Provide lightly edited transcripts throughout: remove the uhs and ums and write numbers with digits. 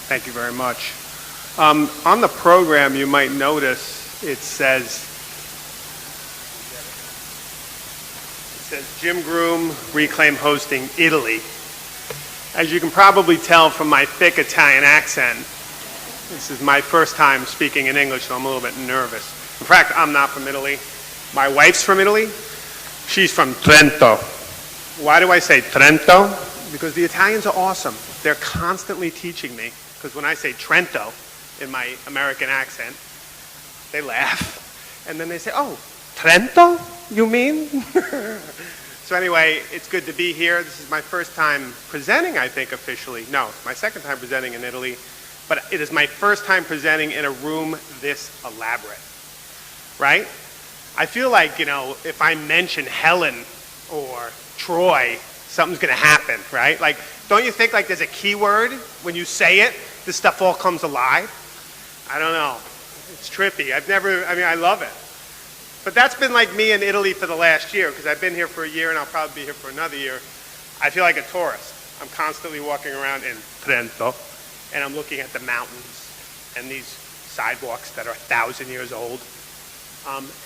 Thank you very much. On the program, you might notice it says Jim Groom, Reclaim Hosting, Italy. As you can probably tell from my thick Italian accent, this is my first time speaking in English, so I'm a little bit nervous. In fact, I'm not from Italy. My wife's from Italy. She's from Trento. Why do I say Trento? Because the Italians are awesome. They're constantly teaching me. Because when I say Trento in my American accent, they laugh. And then they say, oh, Trento, you mean? So anyway, it's good to be here. This is my first time presenting, I think, officially. No, my second time presenting in Italy. But it is my first time presenting in a room this elaborate, right? I feel like, if I mention Helen or Troy, something's going to happen, right? Like, don't you think like there's a keyword when you say it, this stuff all comes alive? I don't know. It's trippy. I love it. But that's been like me in Italy for the last year, because I've been here for a year and I'll probably be here for another year. I feel like a tourist. I'm constantly walking around in Trento, and I'm looking at the mountains and these sidewalks that are 1,000 years old.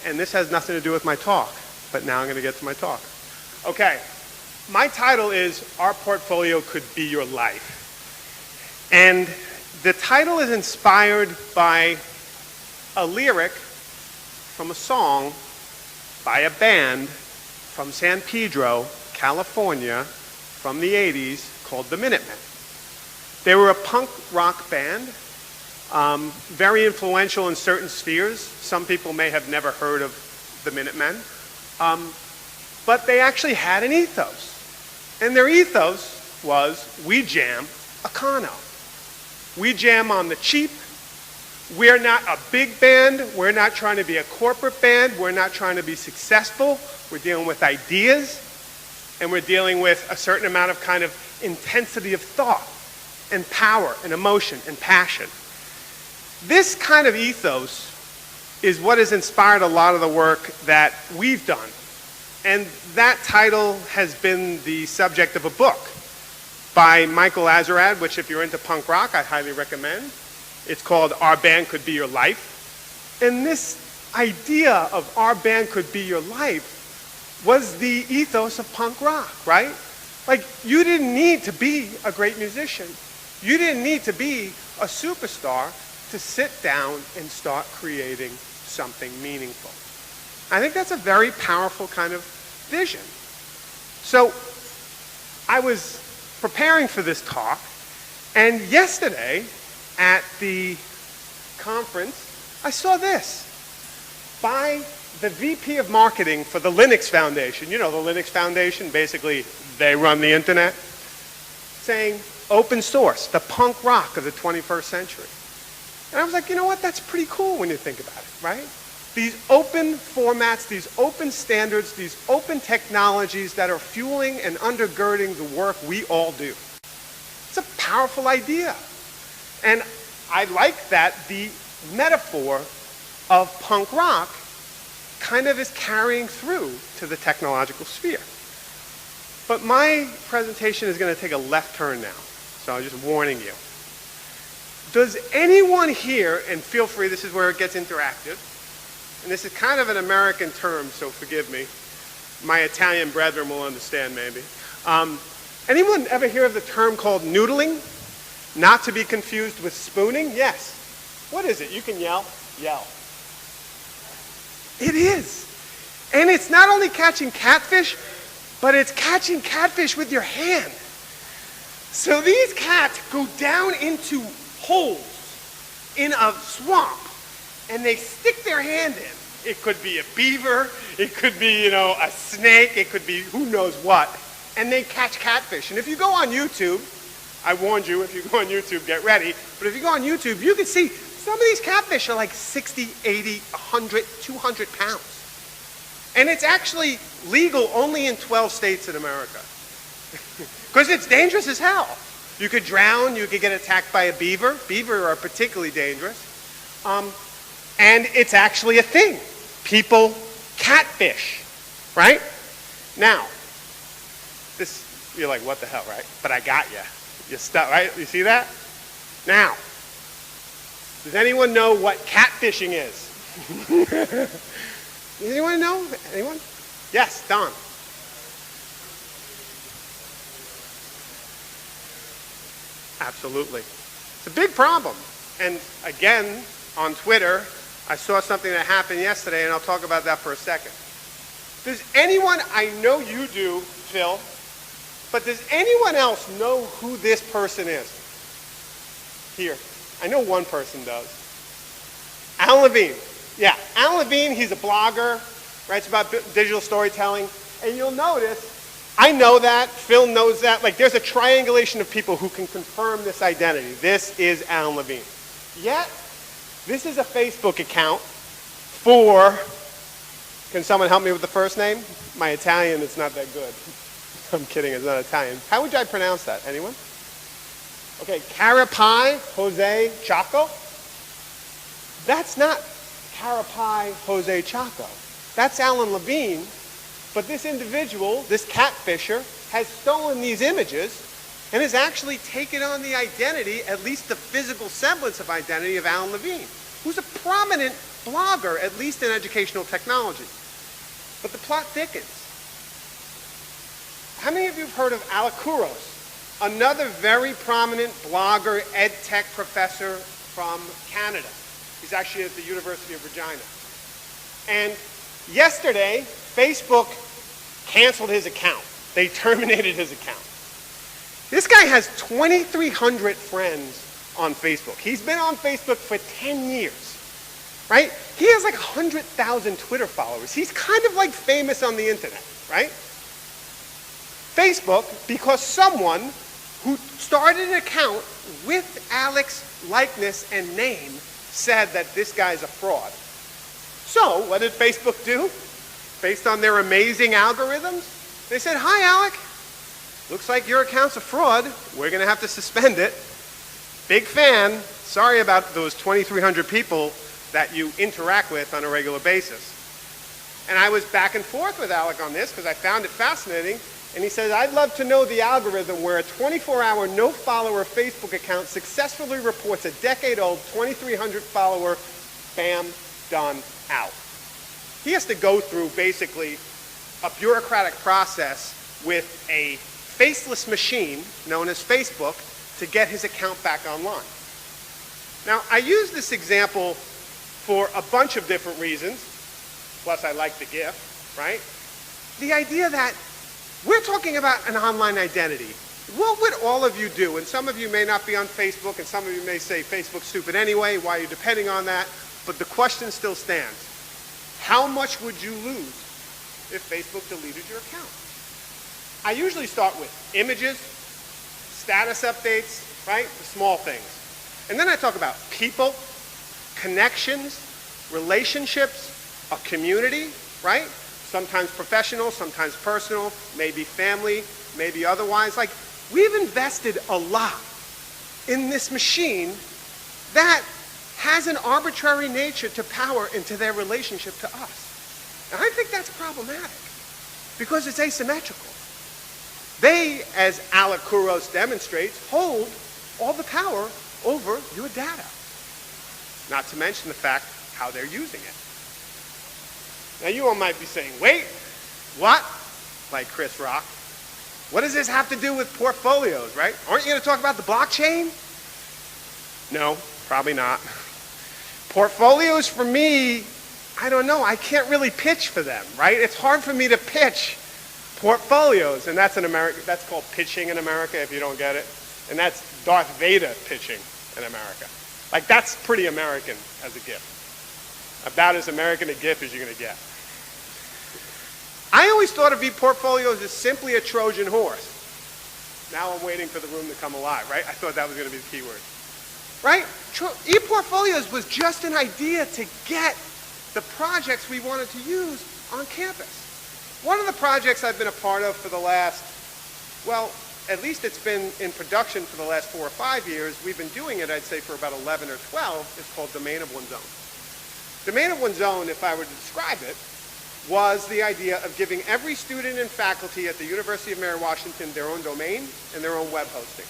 And this has nothing to do with my talk, but now I'm going to get to my talk. Okay, my title is Our Portfolio Could Be Your Life. And the title is inspired by a lyric from a song by a band from San Pedro, California, from the 80s called the Minutemen. They were a punk rock band, very influential in certain spheres. Some people may have never heard of the Minutemen. But they actually had an ethos. And their ethos was, we jam econo. We jam on the cheap. We're not a big band. We're not trying to be a corporate band. We're not trying to be successful. We're dealing with ideas. And we're dealing with a certain amount of kind of intensity of thought and power and emotion and passion. This kind of ethos is what has inspired a lot of the work that we've done. And that title has been the subject of a book by Michael Azerrad, which if you're into punk rock, I highly recommend. It's called Our Band Could Be Your Life. And this idea of our band could be your life was the ethos of punk rock, right? Like, you didn't need to be a great musician. You didn't need to be a superstar to sit down and start creating something meaningful. I think that's a very powerful kind of vision. So I was preparing for this talk, and yesterday at the conference, I saw this by the VP of Marketing for the Linux Foundation. You know, the Linux Foundation, basically, they run the internet, saying open source, the punk rock of the 21st century. And I was like, you know what, that's pretty cool when you think about it, right? These open formats, these open standards, these open technologies that are fueling and undergirding the work we all do. It's a powerful idea. And I like that the metaphor of punk rock kind of is carrying through to the technological sphere. But my presentation is going to take a left turn now, so I'm just warning you. Does anyone here, and feel free, this is where it gets interactive, and this is kind of an American term, so forgive me. My Italian brethren will understand maybe. Anyone ever hear of the term called noodling? Not to be confused with spooning? Yes. What is it? You can yell. Yell. It is. And it's not only catching catfish, but it's catching catfish with your hand. So these cats go down into holes in a swamp, and they stick their hand in. It could be a beaver, it could be, a snake, it could be who knows what, and they catch catfish. And if you go on YouTube, I warned you, if you go on YouTube, get ready, but if you go on YouTube, you can see some of these catfish are like 60, 80, 100, 200 pounds. And it's actually legal only in 12 states in America. Because it's dangerous as hell. You could drown, you could get attacked by a beaver. Beaver are particularly dangerous. And it's actually a thing. People catfish, right? Now, this, you're like, what the hell, right? But I got you. You're stuck, right? You see that? Now, does anyone know what catfishing is? Does anyone know? Anyone? Yes, Don. Absolutely. It's a big problem. And again, on Twitter, I saw something that happened yesterday, and I'll talk about that for a second. Does anyone, I know you do, Phil, but does anyone else know who this person is? Here. I know one person does. Alan Levine. Yeah, Alan Levine, he's a blogger, writes about digital storytelling, and you'll notice, I know that, Phil knows that, like there's a triangulation of people who can confirm this identity. This is Alan Levine. Yet, this is a Facebook account for, can someone help me with the first name? My Italian is not that good. I'm kidding, it's not Italian. How would I pronounce that? Anyone? Okay, Carapai Jose Chaco. That's not Carapai Jose Chaco. That's Alan Levine, but this individual, this catfisher, has stolen these images and has actually taken on the identity, at least the physical semblance of identity, of Alan Levine, who's a prominent blogger, at least in educational technology. But the plot thickens. How many of you have heard of Alec Couros, another very prominent blogger, ed tech professor from Canada? He's actually at the University of Regina. And yesterday, Facebook canceled his account. They terminated his account. This guy has 2,300 friends on Facebook. He's been on Facebook for 10 years, right? He has like 100,000 Twitter followers. He's kind of like famous on the internet, right? Facebook, because someone who started an account with Alec's likeness and name said that this guy's a fraud. So, what did Facebook do? Based on their amazing algorithms, they said, "Hi, Alec. Looks like your account's a fraud. We're going to have to suspend it. Big fan. Sorry about those 2,300 people that you interact with on a regular basis." And I was back and forth with Alec on this because I found it fascinating. And he says, "I'd love to know the algorithm where a 24-hour no-follower Facebook account successfully reports a decade-old 2,300 follower, bam, done, out." He has to go through basically a bureaucratic process with a faceless machine known as Facebook to get his account back online. Now, I use this example for a bunch of different reasons, plus I like the GIF, right? The idea that we're talking about an online identity. What would all of you do? And some of you may not be on Facebook, and some of you may say, Facebook's stupid anyway, why are you depending on that? But the question still stands. How much would you lose if Facebook deleted your account? I usually start with images, status updates, right? The small things. And then I talk about people, connections, relationships, a community, right? Sometimes professional, sometimes personal, maybe family, maybe otherwise. Like, we've invested a lot in this machine that has an arbitrary nature to power into their relationship to us. And I think that's problematic because it's asymmetrical. They, as Alec Couros demonstrates, hold all the power over your data. Not to mention the fact how they're using it. Now you all might be saying, wait, what? Like Chris Rock. What does this have to do with portfolios, right? Aren't you going to talk about the blockchain? No, probably not. Portfolios for me, I don't know, I can't really pitch for them, right? It's hard for me to pitch portfolios, and that's in America, that's called pitching in America if you don't get it. And that's Darth Vader pitching in America. Like, that's pretty American as a gift. About as American a gift as you're going to get. I always thought of ePortfolios as simply a Trojan horse. Now I'm waiting for the room to come alive, right? I thought that was going to be the key word. Right? ePortfolios was just an idea to get the projects we wanted to use on campus. One of the projects I've been a part of for the last, well, at least it's been in production for the last 4 or 5 years. We've been doing it, I'd say, for about 11 or 12. It's called Domain of One's Own. Domain of One's Own, if I were to describe it, was the idea of giving every student and faculty at the University of Mary Washington their own domain and their own web hosting.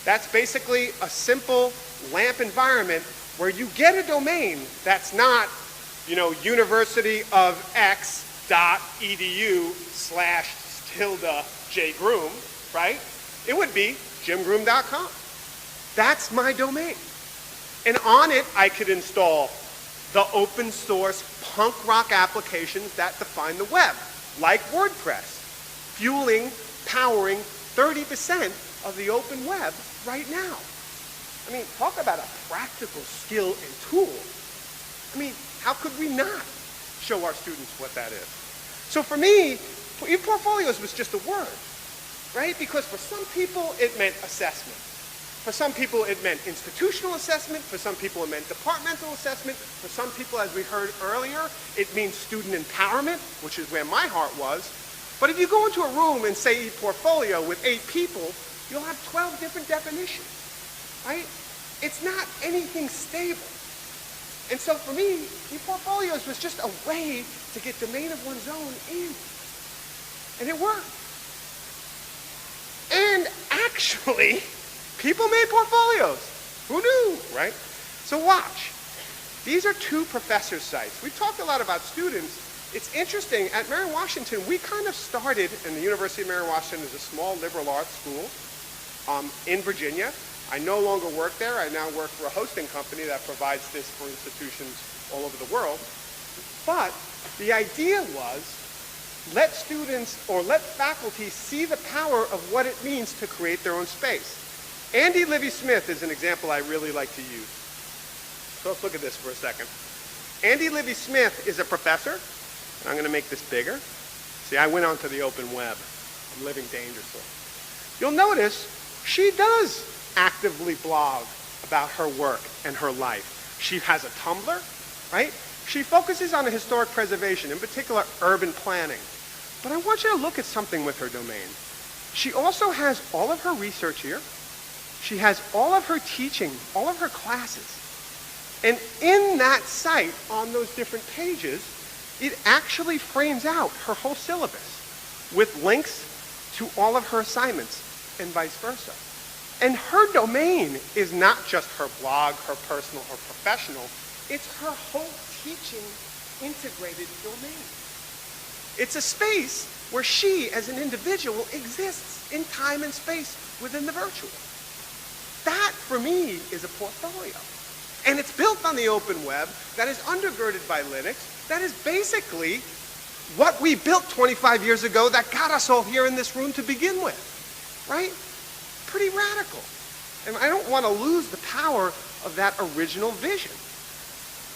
That's basically a simple LAMP environment where you get a domain that's not, universityofx.edu/tilde.jgroom, right? It would be jimgroom.com. That's my domain. And on it, I could install the open source punk rock applications that define the web, like WordPress, powering 30% of the open web right now. I mean, talk about a practical skill and tool. I mean, how could we not show our students what that is? So for me, ePortfolios was just a word, right? Because for some people, it meant assessment. For some people, it meant institutional assessment. For some people, it meant departmental assessment. For some people, as we heard earlier, it means student empowerment, which is where my heart was. But if you go into a room and say ePortfolio with 8 people, you'll have 12 different definitions, right? It's not anything stable. And so for me, ePortfolios was just a way to get domain of one's own in. And it worked. And actually, people made portfolios. Who knew, right? So watch. These are 2 professors' sites. We've talked a lot about students. It's interesting, at Mary Washington, we kind of started, and the University of Mary Washington is a small liberal arts school in Virginia. I no longer work there. I now work for a hosting company that provides this for institutions all over the world. But the idea was, let students or let faculty see the power of what it means to create their own space. Andy Livy Smith is an example I really like to use. So let's look at this for a second. Andy Livy Smith is a professor. I'm going to make this bigger. See, I went onto the open web. I'm living dangerously. You'll notice she does actively blog about her work and her life. She has a Tumblr, right? She focuses on historic preservation, in particular urban planning. But I want you to look at something with her domain. She also has all of her research here. She has all of her teaching, all of her classes. And in that site, on those different pages, it actually frames out her whole syllabus with links to all of her assignments and vice versa. And her domain is not just her blog, her personal or professional, it's her whole teaching integrated domain. It's a space where she, as an individual, exists in time and space within the virtual. That, for me, is a portfolio. And it's built on the open web, that is undergirded by Linux, that is basically what we built 25 years ago that got us all here in this room to begin with, right? Pretty radical. And I don't want to lose the power of that original vision.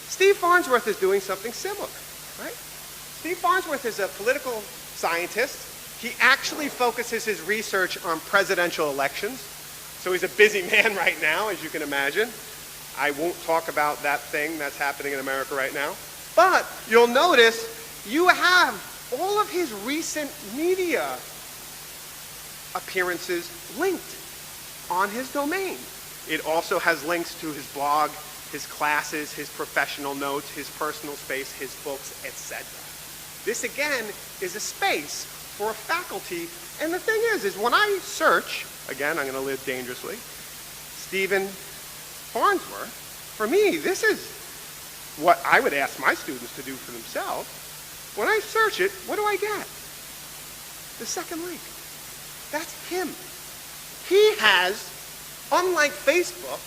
Steve Farnsworth is doing something similar, right? Steve Farnsworth is a political scientist. He actually focuses his research on presidential elections. So he's a busy man right now, as you can imagine. I won't talk about that thing that's happening in America right now. But you'll notice you have all of his recent media appearances linked on his domain. It also has links to his blog, his classes, his professional notes, his personal space, his books, etc. This, again, is a space for a faculty. And the thing is when I search, again, I'm going to live dangerously, Stephen Farnsworth, for me, this is what I would ask my students to do for themselves. When I search it, what do I get? The second link. That's him. He has, unlike Facebook,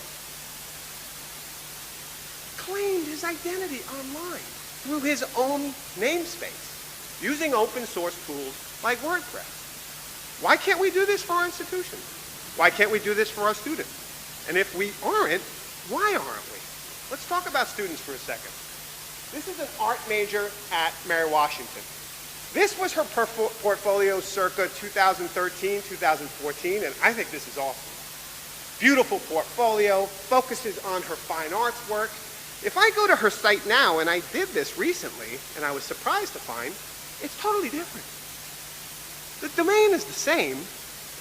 claimed his identity online through his own namespace, using open source tools like WordPress. Why can't we do this for our institutions? Why can't we do this for our students? And if we aren't, why aren't we? Let's talk about students for a second. This is an art major at Mary Washington. This was her portfolio circa 2013, 2014, and I think this is awesome. Beautiful portfolio, focuses on her fine arts work. If I go to her site now, and I did this recently, and I was surprised to find, it's totally different. The domain is the same,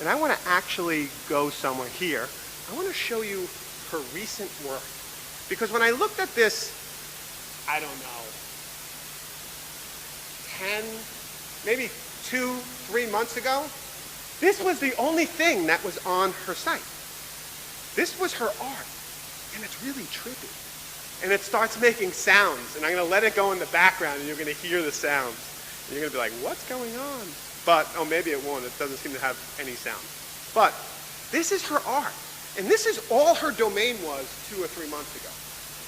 and I want to actually go somewhere here. I want to show you her recent work. Because when I looked at this, I don't know, 10, maybe 2, 3 months ago, this was the only thing that was on her site. This was her art, and it's really trippy. And it starts making sounds, and I'm going to let it go in the background, and you're going to hear the sounds. And you're going to be like, what's going on? But, oh, maybe it won't. It doesn't seem to have any sound. But this is her art, and this is all her domain was 2 or 3 months ago.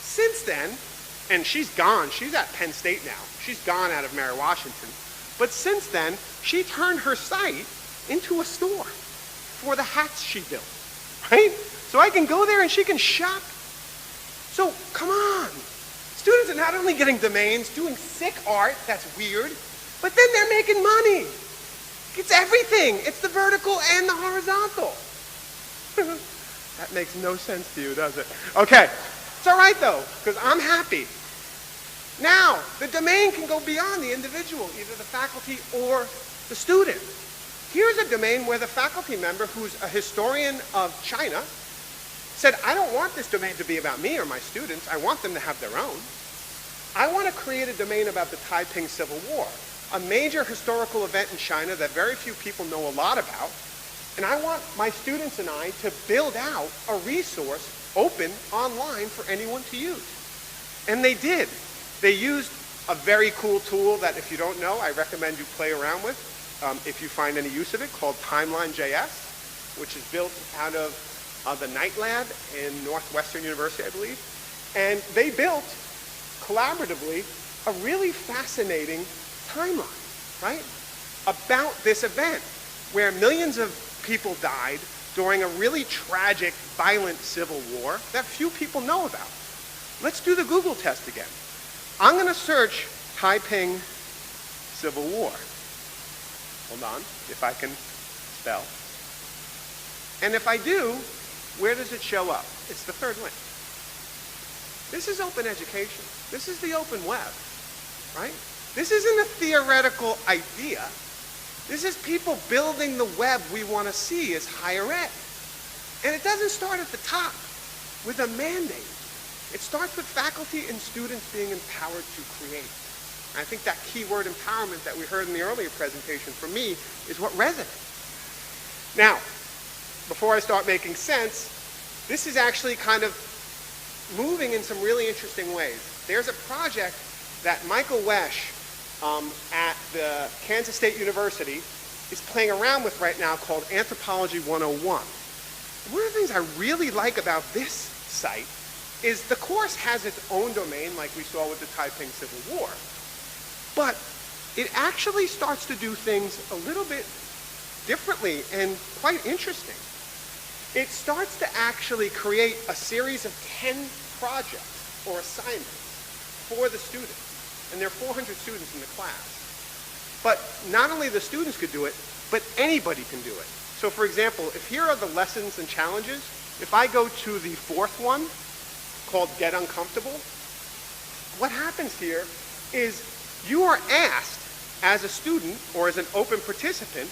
Since then, and she's gone. She's at Penn State now. She's gone out of Mary Washington. But since then, she turned her site into a store for the hats she built, right? So I can go there and she can shop. So come on. Students are not only getting domains, doing sick art, that's weird, but then they're making money. It's everything. It's the vertical and the horizontal. That makes no sense to you, does it? Okay. It's all right, though, because I'm happy. Now, the domain can go beyond the individual, either the faculty or the student. Here's a domain where the faculty member, who's a historian of China, said, I don't want this domain to be about me or my students. I want them to have their own. I want to create a domain about the Taiping Civil War, a major historical event in China that very few people know a lot about. And I want my students and I to build out a resource open online for anyone to use. And they did. They used a very cool tool that, if you don't know, I recommend you play around with if you find any use of it, called Timeline.js, which is built out of the Knight Lab in Northwestern University, I believe. And they built, collaboratively, a really fascinating timeline, right? About this event, where millions of people died during a really tragic, violent civil war that few people know about. Let's do the Google test again. I'm going to search Taiping Civil War. Hold on, if I can spell. And if I do, where does it show up? It's the third link. This is open education. This is the open web, right? This isn't a theoretical idea. This is people building the web we want to see as higher ed. And it doesn't start at the top with a mandate. It starts with faculty and students being empowered to create. And I think that keyword empowerment that we heard in the earlier presentation, for me, is what resonates. Now, before I start making sense, this is actually kind of moving in some really interesting ways. There's a project that Michael Wesch at the Kansas State University is playing around with right now called Anthropology 101. One of the things I really like about this site is the course has its own domain, like we saw with the Taiping Civil War, but it actually starts to do things a little bit differently and quite interesting. It starts to actually create a series of 10 projects or assignments for the students. And there are 400 students in the class. But not only the students could do it, but anybody can do it. So for example, if here are the lessons and challenges, if I go to the fourth one, called Get Uncomfortable, what happens here is you are asked as a student or as an open participant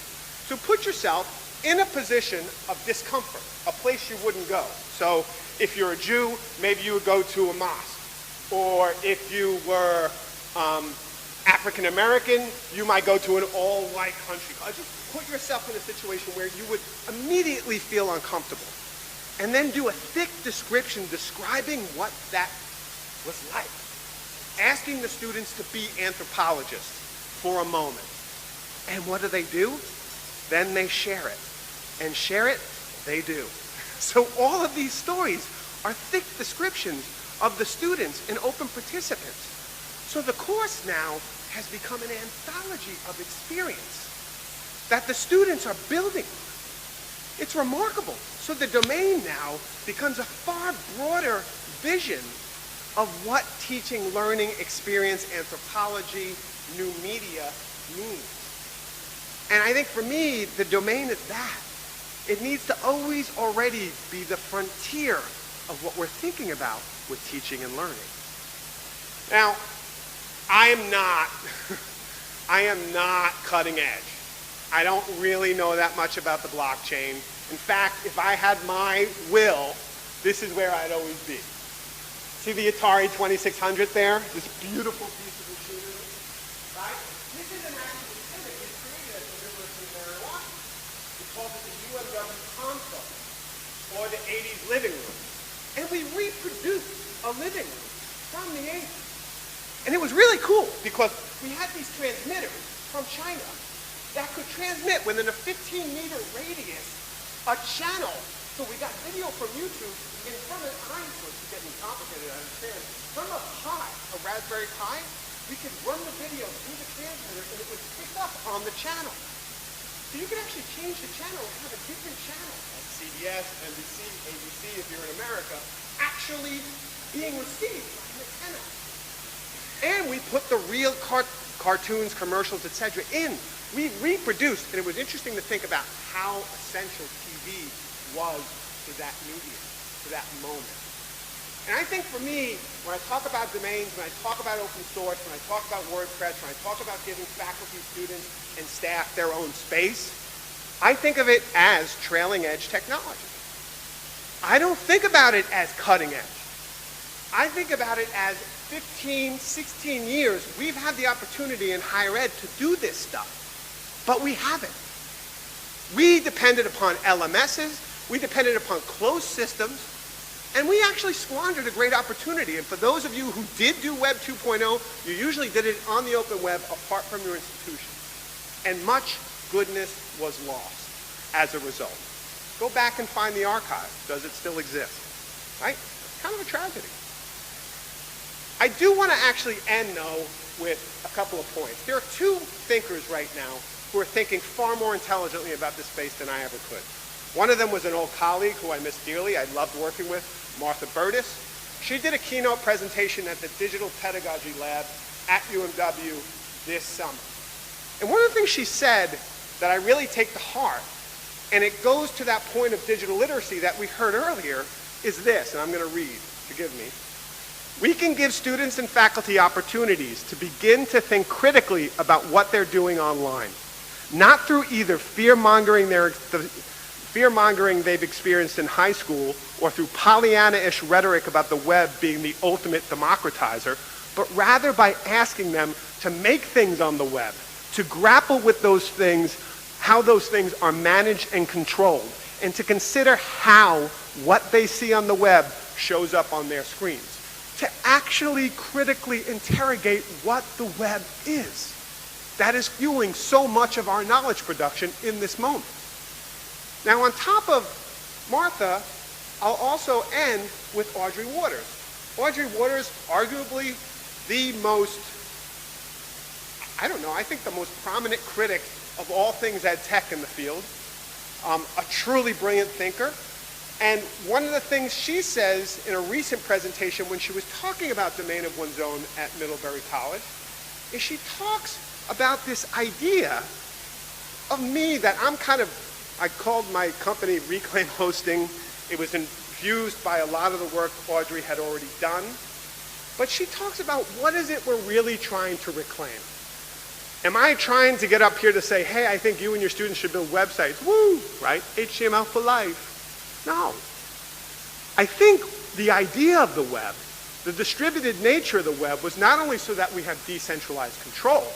to put yourself in a position of discomfort, a place you wouldn't go. So if you're a Jew, maybe you would go to a mosque. Or if you were African American, you might go to an all-white country. Just put yourself in a situation where you would immediately feel uncomfortable. And then do a thick description describing what that was like. Asking the students to be anthropologists for a moment. And what do? Then they share it. And share it, they do. So all of these stories are thick descriptions of the students and open participants. So the course now has become an anthology of experience that the students are building. It's remarkable. So the domain now becomes a far broader vision of what teaching, learning, experience, anthropology, new media means. And I think for me, the domain is that. It needs to always already be the frontier of what we're thinking about with teaching and learning. Now, I am not cutting edge. I don't really know that much about the blockchain. In fact, if I had my will, this is where I'd always be. See the Atari 2600 there? This beautiful piece of machinery, right? This is an actual exhibit we created at the University of Mary Washington. We called it the UMW console, or the 80s living room. And we reproduced a living room from the 80s. And it was really cool because we had these transmitters from China that could transmit within a 15-meter radius a channel. So we got video from YouTube, and from an iPhone, it's getting complicated, I understand. From a Pi, a Raspberry Pi, we could run the video through the transmitter, and it would pick up on the channel. So you could actually change the channel and have a different channel, like CBS, NBC, ABC, if you're in America, actually being received by an antenna. And we put the real cartoons, commercials, etc. in. We reproduced, and it was interesting to think about how essential TV was to that medium, to that moment. And I think for me, when I talk about domains, when I talk about open source, when I talk about WordPress, when I talk about giving faculty, students, and staff their own space, I think of it as trailing edge technology. I don't think about it as cutting edge. I think about it as 15, 16 years, we've had the opportunity in higher ed to do this stuff, but we haven't. We depended upon LMSs, we depended upon closed systems, and we actually squandered a great opportunity. And for those of you who did do Web 2.0, you usually did it on the open web apart from your institution. And much goodness was lost as a result. Go back and find the archive. Does it still exist? Right? Kind of a tragedy. I do want to actually end, though, with a couple of points. There are two thinkers right now who are thinking far more intelligently about this space than I ever could. One of them was an old colleague who I miss dearly. I loved working with, Martha Burtis. She did a keynote presentation at the Digital Pedagogy Lab at UMW this summer. And one of the things she said that I really take to heart, and it goes to that point of digital literacy that we heard earlier, is this, and I'm going to read, forgive me. We can give students and faculty opportunities to begin to think critically about what they're doing online, not through either fear-mongering they've experienced in high school or through Pollyanna-ish rhetoric about the web being the ultimate democratizer, but rather by asking them to make things on the web, to grapple with those things, how those things are managed and controlled, and to consider how what they see on the web shows up on their screens. To actually critically interrogate what the web is. That is fueling so much of our knowledge production in this moment. Now, on top of Martha, I'll also end with Audrey Waters. Audrey Waters, arguably the most, I don't know, I think the most prominent critic of all things ed tech in the field, a truly brilliant thinker. And one of the things she says in a recent presentation when she was talking about domain of one's own at Middlebury College is she talks about this idea of me that I called my company Reclaim Hosting. It was infused by a lot of the work Audrey had already done. But she talks about what is it we're really trying to reclaim. Am I trying to get up here to say, hey, I think you and your students should build websites, woo, right? HTML for life. No. I think the idea of the web, the distributed nature of the web, was not only so that we have decentralized control,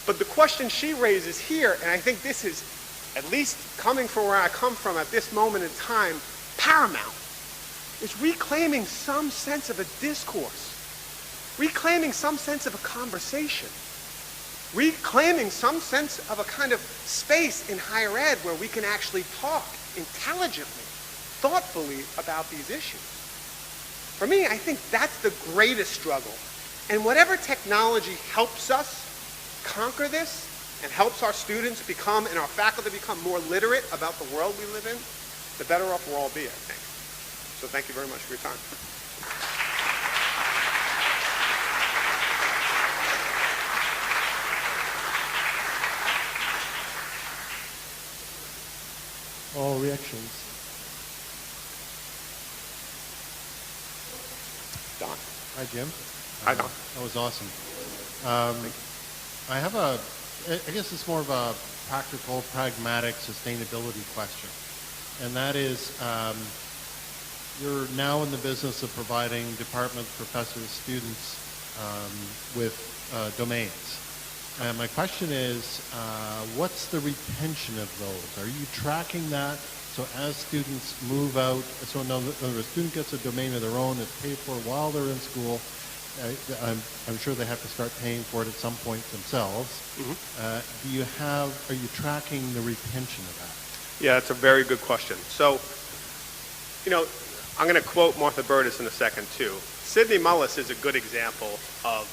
but the question she raises here, and I think this is, at least coming from where I come from at this moment in time, paramount, is reclaiming some sense of a discourse, reclaiming some sense of a conversation, reclaiming some sense of a kind of space in higher ed where we can actually talk intelligently, thoughtfully about these issues. For me, I think that's the greatest struggle. And whatever technology helps us conquer this and helps our students become and our faculty become more literate about the world we live in, the better off we'll all be, I think. So thank you very much for your time. All reactions. Don. Hi, Jim. Hi, Don. That was awesome. I have I guess it's more of a practical, pragmatic sustainability question. And that is, you're now in the business of providing departments, professors, students with domains. And my question is, what's the retention of those? Are you tracking that So as students move out, so in other words, a student gets a domain of their own, it's paid for while they're in school. I'm sure they have to start paying for it at some point themselves. Are you tracking the retention of that? Yeah, that's a very good question. So, I'm going to quote Martha Burtis in a second, too. Sydney Mullis is a good example of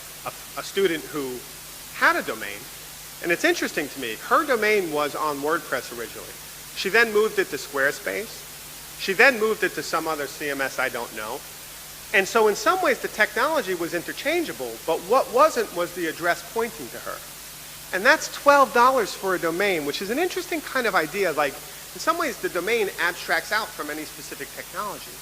a student who had a domain. And it's interesting to me, her domain was on WordPress originally. She then moved it to Squarespace. She then moved it to some other CMS I don't know. And so in some ways, the technology was interchangeable, but what wasn't was the address pointing to her. And that's $12 for a domain, which is an interesting kind of idea. Like, in some ways, the domain abstracts out from any specific technology.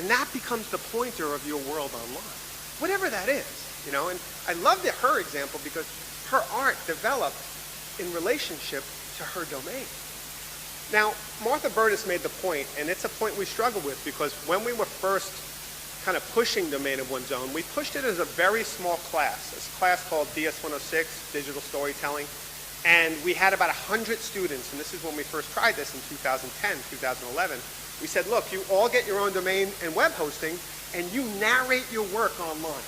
And that becomes the pointer of your world online, whatever that is, And I loved her example because her art developed in relationship to her domain. Now, Martha Burtis made the point, and it's a point we struggle with because when we were first kind of pushing Domain of One's Own, we pushed it as a very small class. It's a class called DS-106, Digital Storytelling. And we had about 100 students, and this is when we first tried this in 2010, 2011. We said, look, you all get your own domain and web hosting, and you narrate your work online.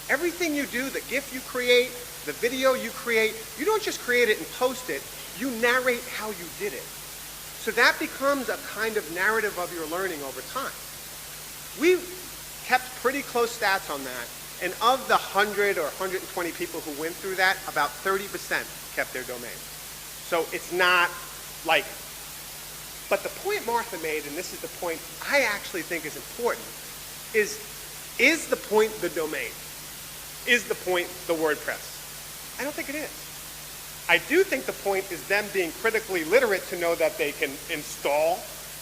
Everything you do, the GIF you create, the video you create, you don't just create it and post it, you narrate how you did it. So that becomes a kind of narrative of your learning over time. We kept pretty close stats on that, and of the 100 or 120 people who went through that, about 30% kept their domain. So it's not like, but the point Martha made, and this is the point I actually think is important, is the point the domain? Is the point the WordPress? I don't think it is. I do think the point is them being critically literate to know that they can install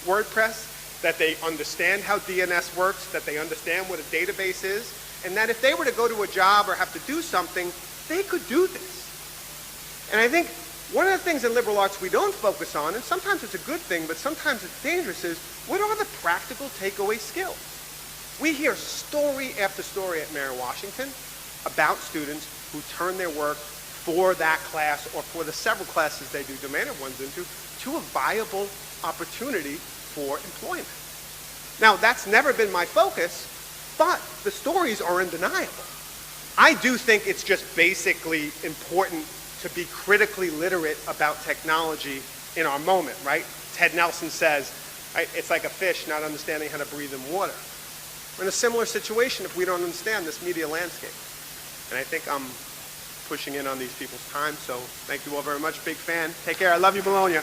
WordPress, that they understand how DNS works, that they understand what a database is, and that if they were to go to a job or have to do something, they could do this. And I think one of the things in liberal arts we don't focus on, and sometimes it's a good thing, but sometimes it's dangerous, is what are the practical takeaway skills? We hear story after story at Mary Washington about students who turn their work for that class or for the several classes they do Domain of One's into to a viable opportunity for employment. Now, that's never been my focus, but the stories are undeniable. I do think it's just basically important to be critically literate about technology in our moment, right? Ted Nelson says, right, it's like a fish not understanding how to breathe in water. We're in a similar situation if we don't understand this media landscape. And I think I'm pushing in on these people's time, so thank you all very much. Big fan. Take care. I love you, Bologna.